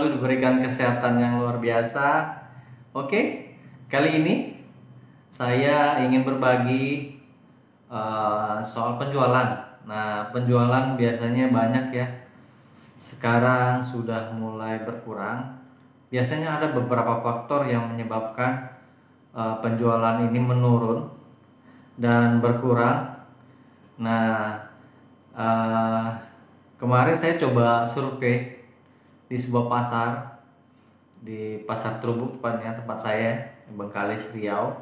selalu diberikan kesehatan yang luar biasa. Oke, kali ini saya ingin berbagi soal penjualan. Nah, penjualan biasanya banyak ya. Sekarang sudah mulai berkurang. Biasanya ada beberapa faktor yang menyebabkan penjualan ini menurun dan berkurang. Nah, kemarin saya coba survei di sebuah pasar, di Pasar Trubuk tepatnya, tempat saya, Bengkalis, Riau.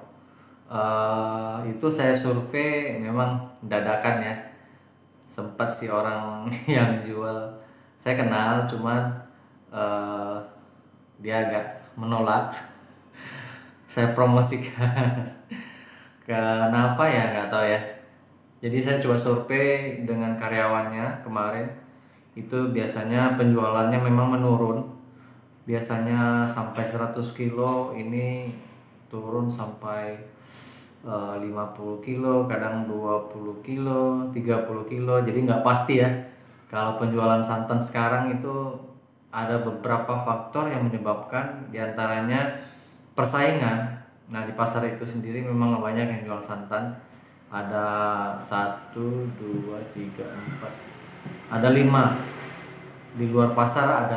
Itu saya survei memang dadakan ya. Sempat si orang yang jual saya kenal, cuman dia agak menolak saya promosikan. Kenapa ya, nggak tahu ya. Jadi saya coba survei dengan karyawannya kemarin. Itu biasanya penjualannya memang menurun. Biasanya sampai 100 kilo, ini turun sampai 50 kilo, kadang 20 kilo, 30 kilo. Jadi nggak pasti ya. Kalau penjualan santan sekarang itu ada beberapa faktor yang menyebabkan, diantaranya persaingan. Nah, di pasar itu sendiri memang banyak yang jual santan. Ada 1, 2, 3, 4, ada 5. Di luar pasar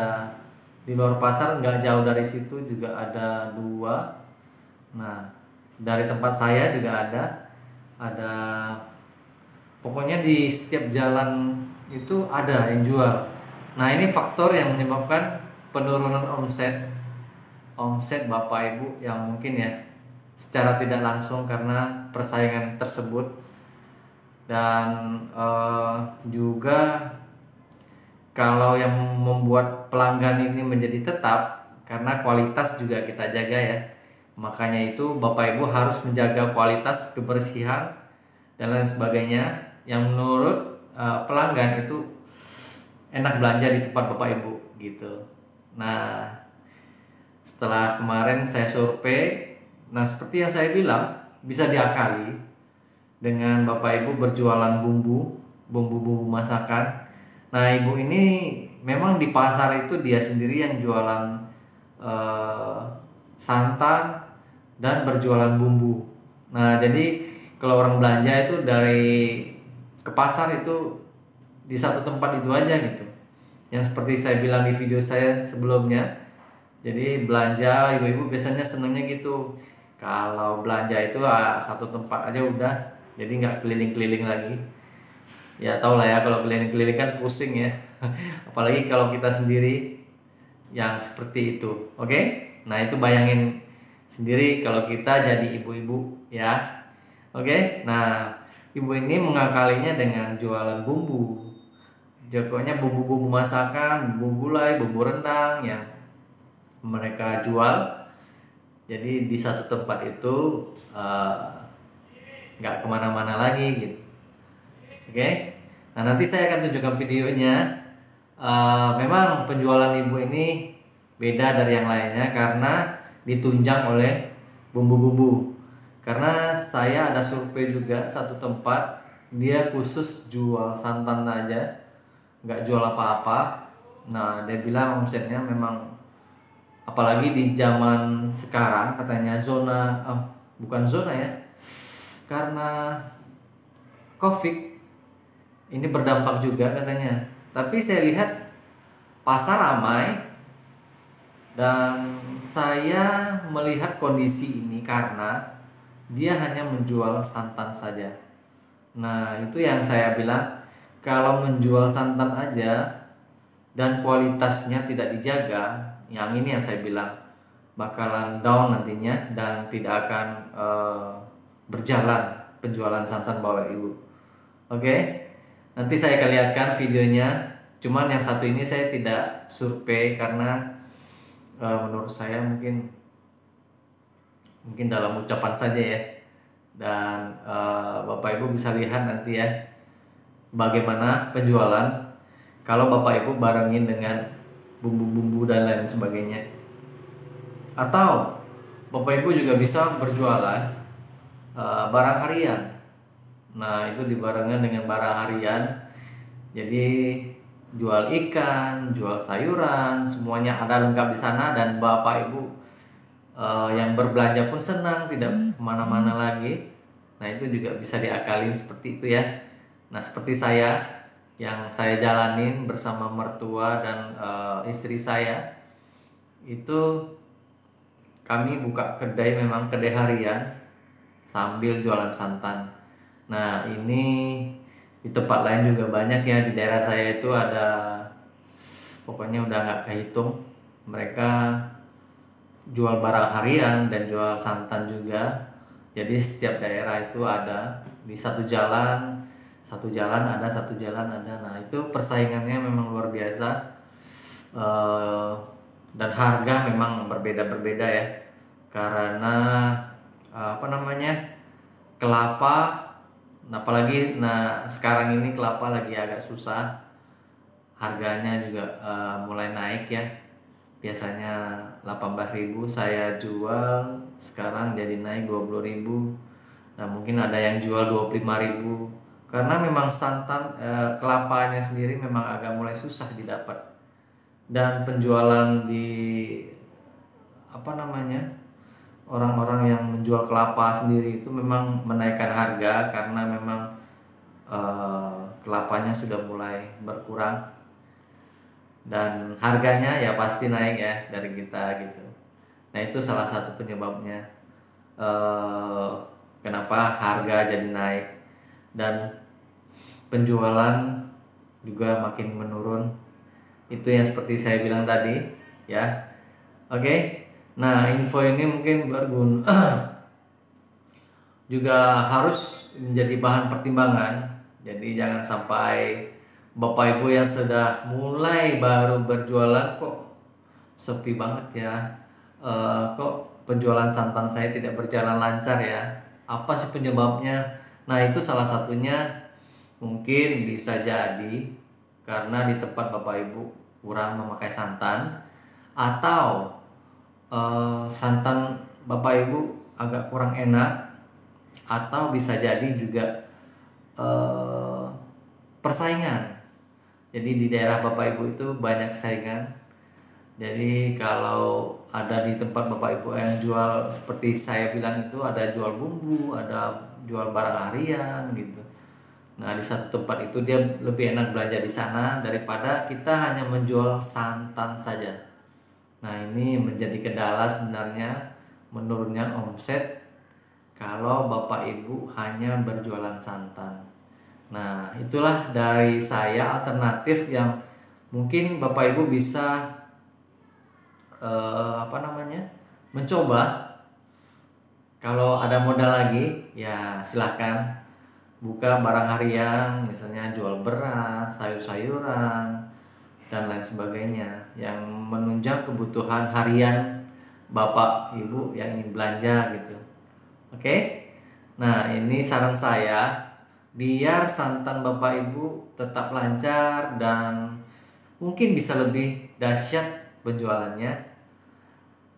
nggak jauh dari situ juga ada 2. Nah, dari tempat saya juga ada pokoknya di setiap jalan itu ada yang jual. Nah, ini faktor yang menyebabkan penurunan omset Bapak Ibu yang mungkin ya secara tidak langsung karena persaingan tersebut. Dan juga kalau yang membuat pelanggan ini menjadi tetap, karena kualitas juga kita jaga ya. Makanya itu Bapak Ibu harus menjaga kualitas, kebersihan dan lain sebagainya yang menurut pelanggan itu enak belanja di tempat Bapak Ibu gitu. Nah, setelah kemarin saya survei, nah seperti yang saya bilang, bisa diakali dengan Bapak Ibu berjualan bumbu masakan. Nah, ibu ini memang di pasar itu dia sendiri yang jualan santan dan berjualan bumbu. Nah, jadi kalau orang belanja itu dari ke pasar itu di satu tempat itu aja gitu. Yang seperti saya bilang di video saya sebelumnya. Jadi belanja ibu-ibu biasanya senangnya gitu. Kalau belanja itu satu tempat aja udah, jadi nggak keliling-keliling lagi. Ya tau lah ya, kalau keliling-keliling kan pusing ya. Apalagi kalau kita sendiri yang seperti itu. Oke? Nah, itu bayangin sendiri kalau kita jadi ibu-ibu ya. Oke? Nah, ibu ini mengakalinya dengan jualan bumbu. Pokoknya bumbu-bumbu masakan, bumbu gulai, bumbu rendang yang mereka jual. Jadi di satu tempat itu nggak kemana-mana lagi gitu. Oke, nah nanti saya akan tunjukkan videonya. Memang penjualan ibu ini beda dari yang lainnya karena ditunjang oleh bumbu-bumbu. Karena saya ada survei juga satu tempat, dia khusus jual santan aja, nggak jual apa-apa. Nah, dia bilang omsetnya memang, apalagi di zaman sekarang katanya bukan zona ya, karena COVID ini berdampak juga katanya. Tapi saya lihat pasar ramai dan saya melihat kondisi ini karena dia hanya menjual santan saja. Nah, itu yang saya bilang, kalau menjual santan aja dan kualitasnya tidak dijaga, yang ini yang saya bilang bakalan down nantinya dan tidak akan berjalan penjualan santan Bapak Ibu. Oke? Nanti saya akan lihatkan videonya. Cuman yang satu ini saya tidak survei karena menurut saya mungkin dalam ucapan saja ya. Dan Bapak Ibu bisa lihat nanti ya bagaimana penjualan kalau Bapak Ibu barengin dengan bumbu-bumbu dan lain sebagainya. Atau Bapak Ibu juga bisa berjualan barang harian. Nah, itu dibarengan dengan barang harian. Jadi jual ikan, jual sayuran, semuanya ada lengkap di sana, dan bapak ibu yang berbelanja pun senang, tidak kemana-mana lagi. Nah itu juga bisa diakalin seperti itu ya. Nah seperti saya yang saya jalanin bersama mertua dan istri saya, itu kami buka kedai, memang kedai harian sambil jualan santan. Nah ini di tempat lain juga banyak ya, di daerah saya itu ada, pokoknya udah nggak kehitung. Mereka jual barang harian dan jual santan juga. Jadi setiap daerah itu ada, di satu jalan ada, satu jalan ada. Nah itu persaingannya memang luar biasa. Dan harga memang berbeda-berbeda ya, karena apa namanya, kelapa. Nah, apalagi sekarang ini kelapa lagi agak susah, harganya juga mulai naik ya. Biasanya 18.000 saya jual, sekarang jadi naik 20.000. Nah mungkin ada yang jual 25.000, karena memang santan kelapanya sendiri memang agak mulai susah didapat. Dan penjualan di apa namanya, orang-orang yang menjual kelapa sendiri itu memang menaikkan harga, karena memang kelapanya sudah mulai berkurang, dan harganya ya pasti naik ya dari kita gitu. Nah itu salah satu penyebabnya kenapa harga jadi naik, dan penjualan juga makin menurun. Itu yang seperti saya bilang tadi ya. Oke. Nah, info ini mungkin berguna juga, harus menjadi bahan pertimbangan. Jadi jangan sampai Bapak Ibu yang sudah mulai baru berjualan, kok sepi banget ya, kok penjualan santan saya tidak berjalan lancar ya, apa sih penyebabnya? Nah itu salah satunya mungkin bisa jadi karena di tempat Bapak Ibu kurang memakai santan, atau santan Bapak Ibu agak kurang enak, atau bisa jadi juga persaingan. Jadi di daerah Bapak Ibu itu banyak saingan. Jadi kalau ada di tempat Bapak Ibu yang jual seperti saya bilang itu, ada jual bumbu, ada jual barang harian gitu. Nah di satu tempat itu dia lebih enak belanja di sana daripada kita hanya menjual santan saja. Nah ini menjadi kendala sebenarnya, menurunnya omset kalau Bapak Ibu hanya berjualan santan. Nah itulah dari saya alternatif yang mungkin Bapak Ibu bisa mencoba. Kalau ada modal lagi ya silahkan buka barang harian, misalnya jual beras, sayur-sayuran, dan lain sebagainya yang menunjang kebutuhan harian Bapak Ibu yang ingin belanja gitu. Oke. Nah ini saran saya, biar santan Bapak Ibu tetap lancar dan mungkin bisa lebih dahsyat penjualannya,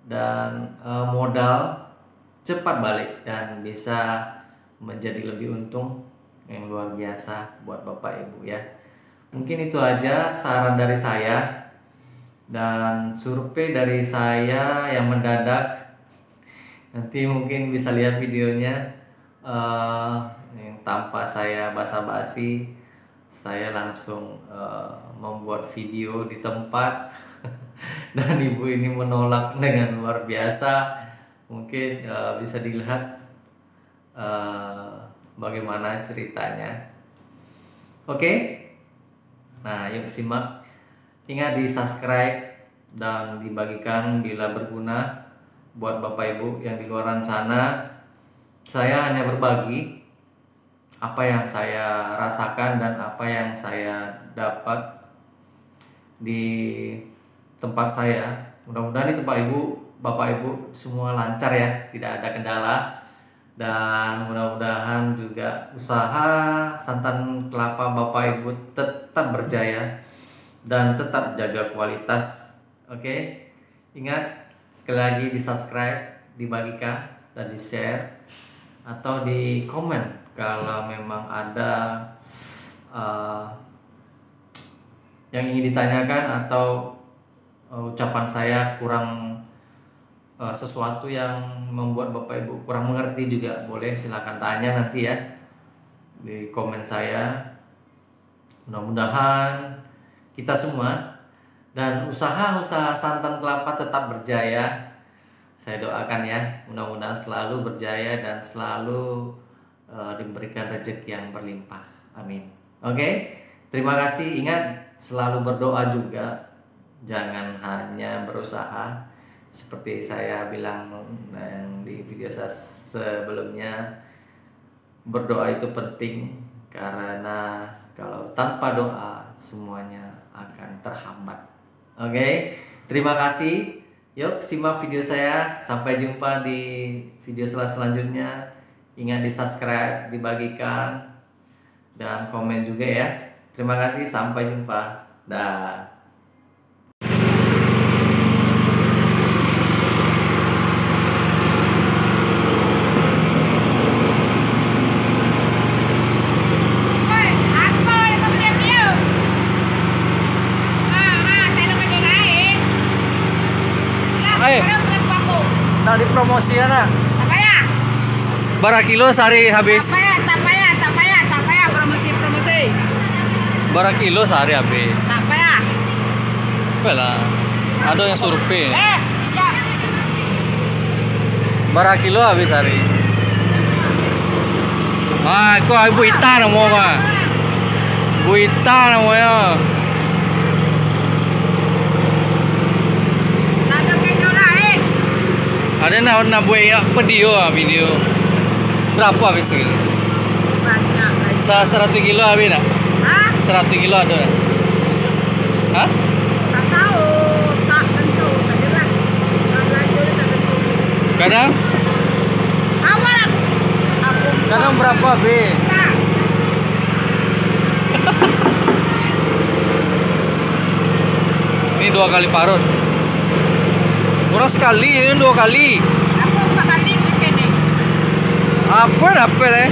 dan modal cepat balik dan bisa menjadi lebih untung yang luar biasa buat Bapak Ibu ya. Mungkin itu aja saran dari saya, dan survei dari saya yang mendadak. Nanti mungkin bisa lihat videonya yang tanpa saya basa-basi, saya langsung membuat video di tempat dan ibu ini menolak dengan luar biasa. Mungkin bisa dilihat bagaimana ceritanya. Oke. Nah yuk simak. Ingat di subscribe dan dibagikan bila berguna buat Bapak Ibu yang di luaran sana. Saya hanya berbagi apa yang saya rasakan dan apa yang saya dapat di tempat saya. Mudah-mudahan di tempat Bapak Ibu semua lancar ya, tidak ada kendala. Dan mudah-mudahan juga usaha santan kelapa Bapak Ibu tetap berjaya dan tetap jaga kualitas. Oke. Ingat, sekali lagi di subscribe, dibagikan, dan di share, atau di komen kalau memang ada yang ingin ditanyakan atau ucapan saya kurang sesuatu yang membuat Bapak Ibu kurang mengerti juga boleh, silakan tanya nanti ya di komen saya. Mudah-mudahan kita semua dan usaha-usaha santan kelapa tetap berjaya. Saya doakan ya, mudah-mudahan selalu berjaya dan selalu diberikan rezeki yang berlimpah. Amin. Oke, terima kasih. Ingat selalu berdoa juga, jangan hanya berusaha. Seperti saya bilang di video saya sebelumnya, berdoa itu penting karena kalau tanpa doa semuanya akan terhambat. Oke, terima kasih. Yuk simak video saya. Sampai jumpa di video selanjutnya. Ingat di subscribe, dibagikan, dan komen juga ya. Terima kasih, sampai jumpa. Dah. Nah dipromosikan nak. Apa ya? Berapa kilo sehari habis? Tak payah promosi. Berapa kilo sehari habis? Tak payah. Lah, ada yang survei. Ya. Berapa kilo habis sehari? Ah, kok Ibu Ita namanya? Bu Ita namanya. Ada nak buat video. Berapa habis segini? Banyak. 100 kilo habis tak? Hah? 100 kilo ada. Hah? Tak tahu. Tak tentu. Tak jelas. Tak belajar tak tentu. Kadang? Awal aku. Kadang berapa habis? Tak. Ini 2 kali parut. Kurang sekali ya, 2 kali. Aku 4 kali bikin ni. Apa dapat eh?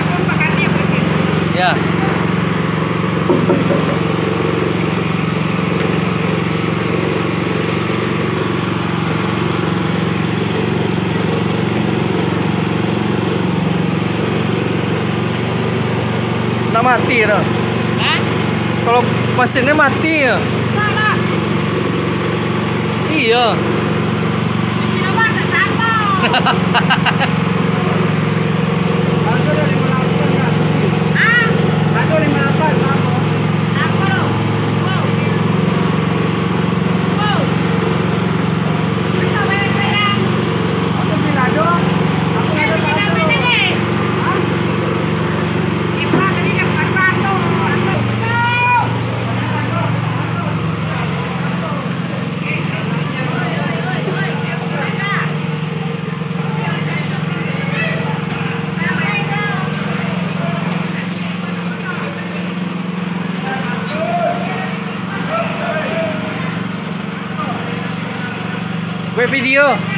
Aku 4 kali bikin. Ya. Tak mati dah. Hah? Kalau mesinnya mati ya. Tak. Iya. Mesin apa tak sama. Ah, Ada 58 apa? apa lo? Wow. Masa bayar. Aku bilang dong. Aku ada satu. Ipa tadi dah pasang tu. Buat video.